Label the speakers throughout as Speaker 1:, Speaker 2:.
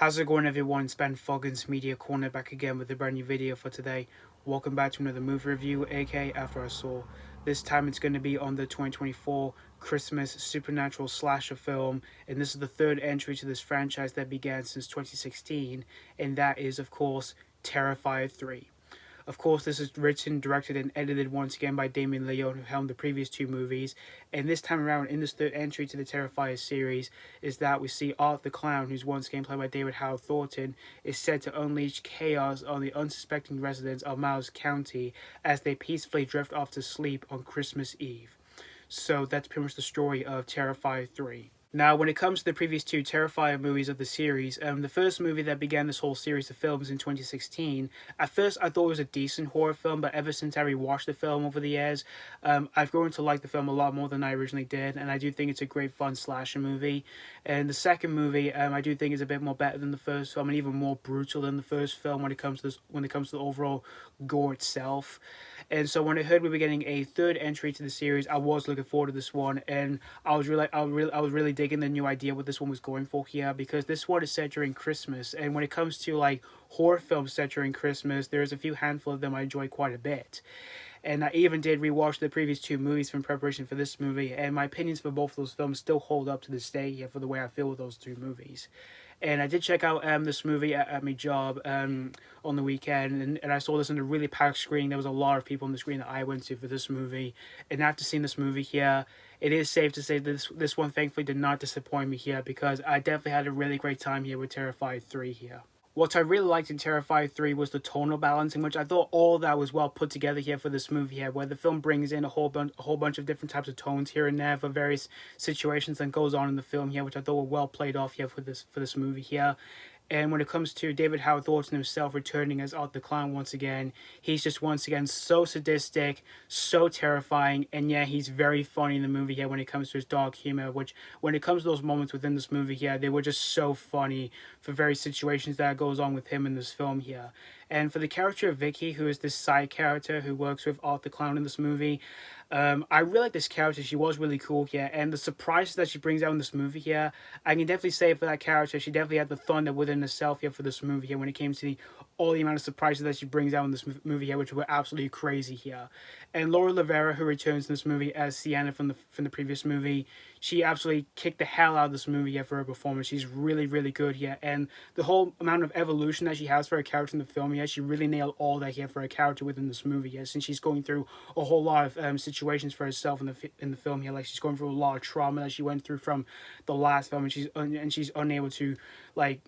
Speaker 1: How's it going, everyone? It's Ben Foggins, Media Corner, back again with a brand new video for today. Welcome back to another movie review, aka After I Saw. This time it's going to be on the 2024 Christmas supernatural slasher film, and this is the third entry to this franchise that began since 2016, and that is, of course, Terrifier 3. Of course, this is written, directed, and edited once again by Damien, Leone, who helmed the previous two movies. And this time around, in this third entry to the Terrifier series, is that we see Art the Clown, who's once again played by David Howard Thornton, is set to unleash chaos on the unsuspecting residents of Miles County as they peacefully drift off to sleep on Christmas Eve. So that's pretty much the story of Terrifier 3. Now, when it comes to the previous two Terrifier movies of the series, the first movie that began this whole series of films in 2016, at first I thought it was a decent horror film, but ever since I rewatched the film over the years, I've grown to like the film a lot more than I originally did, and I do think it's a great fun slasher movie. And the second movie, I do think is a bit more better than the first film, and even more brutal than the first film when it comes to the overall gore itself. And so when I heard we were getting a third entry to the series, I was looking forward to this one, and I was really digging the new idea what this one was going for here, because this one is set during Christmas, and when it comes to like horror films set during Christmas, there's a few handful of them I enjoy quite a bit. And I even did rewatch the previous two movies in preparation for this movie, and my opinions for both of those films still hold up to this day here for the way I feel with those two movies. And I did check out this movie at my job on the weekend, and I saw this in a really packed screen. There was a lot of people on the screen that I went to for this movie. And after seeing this movie here, it is safe to say that this one thankfully did not disappoint me here, because I definitely had a really great time here with Terrifier 3 here. What I really liked in Terrifier 3 was the tonal balance, in which I thought all that was well put together here for this movie here, where the film brings in a whole bunch of different types of tones here and there for various situations that goes on in the film here, which I thought were well played off here for this movie here. And when it comes to David Howard Thornton himself returning as Art the Clown once again, he's just once again so sadistic, so terrifying, and yeah, he's very funny in the movie here when it comes to his dark humor, which when it comes to those moments within this movie here, they were just so funny for various situations that goes on with him in this film here. And for the character of Vicky, who is this side character who works with Art the Clown in this movie, I really like this character. She was really cool here, and the surprises that she brings out in this movie here, I can definitely say for that character, she definitely had the thunder within herself here for this movie here when it came to all the amount of surprises that she brings out in this movie here, which were absolutely crazy here. And LaVera, who returns in this movie as Sienna from the previous movie, she absolutely kicked the hell out of this movie here for her performance. She's really, really good here, and the whole amount of evolution that she has for her character in the film here, she really nailed all that here for her character within this movie here, since she's going through a whole lot of situations for herself in the film here. Like, she's going through a lot of trauma that she went through from the last film, and she's unable to like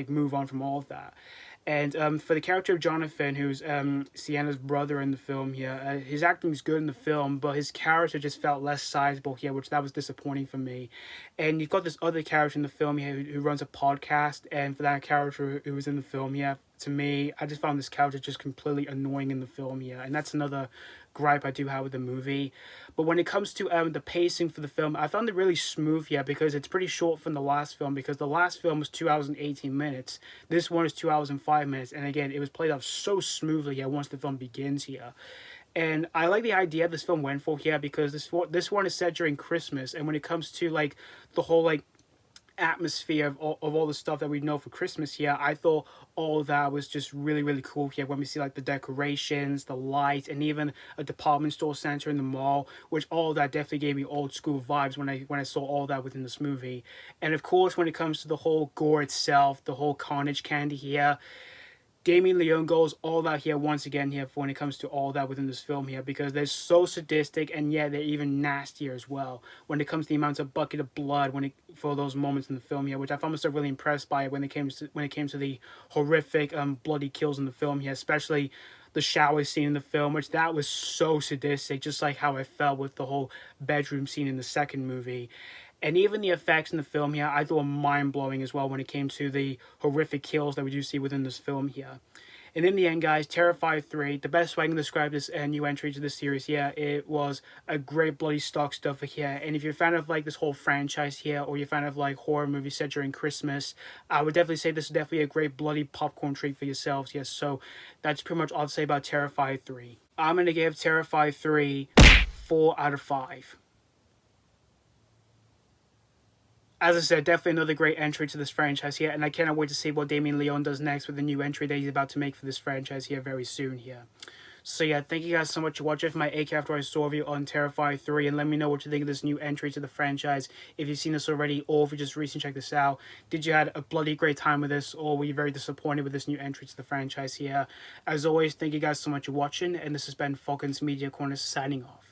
Speaker 1: move on from all of that. And for the character of Jonathan, who's Sienna's brother in the film here, his acting is good in the film, but his character just felt less sizable here, which that was disappointing for me. And you've got this other character in the film here who runs a podcast, and for that character who was in the film here, to me, I just found this character just completely annoying in the film here, and that's another gripe I do have with the movie. But when it comes to the pacing for the film, I found it really smooth here, because it's pretty short from the last film, because the last film was 2 hours and 18 minutes. This one is 2 hours and 5 minutes, and again, it was played off so smoothly here once the film begins here. And I like the idea this film went for here, because this one is set during Christmas, and when it comes to like the whole like atmosphere of all the stuff that we know for Christmas here, I thought all of that was just really, really cool here when we see like the decorations, the lights, and even a department store center in the mall, which all of that definitely gave me old school vibes when I saw all that within this movie. And of course, when it comes to the whole gore itself, the whole carnage candy here, Damien Leone goes all that here once again here for when it comes to all that within this film here, because they're so sadistic, and yeah, they're even nastier as well when it comes to the amounts of bucket of blood for those moments in the film here, which I found myself really impressed by when it came to the horrific bloody kills in the film here, especially the shower scene in the film, which that was so sadistic, just like how I felt with the whole bedroom scene in the second movie. And even the effects in the film here, I thought were mind-blowing as well when it came to the horrific kills that we do see within this film here. And in the end, guys, Terrifier 3, the best way I can describe this new entry to the series here, it was a great bloody stock stuffer here. And if you're a fan of like this whole franchise here, or you're a fan of like horror movies set during Christmas, I would definitely say this is definitely a great bloody popcorn treat for yourselves. Yes, so that's pretty much all to say about Terrifier 3. I'm going to give Terrifier 3 4 out of 5. as I said, definitely another great entry to this franchise here, and I cannot wait to see what Damien Leone does next with the new entry that he's about to make for this franchise here very soon here. So yeah, thank you guys so much for watching my AK After I Saw review on Terrifier 3, and let me know what you think of this new entry to the franchise, if you've seen this already, or if you just recently checked this out. Did you had a bloody great time with this, or were you very disappointed with this new entry to the franchise here? As always, thank you guys so much for watching, and this has been Falcons Media Corner signing off.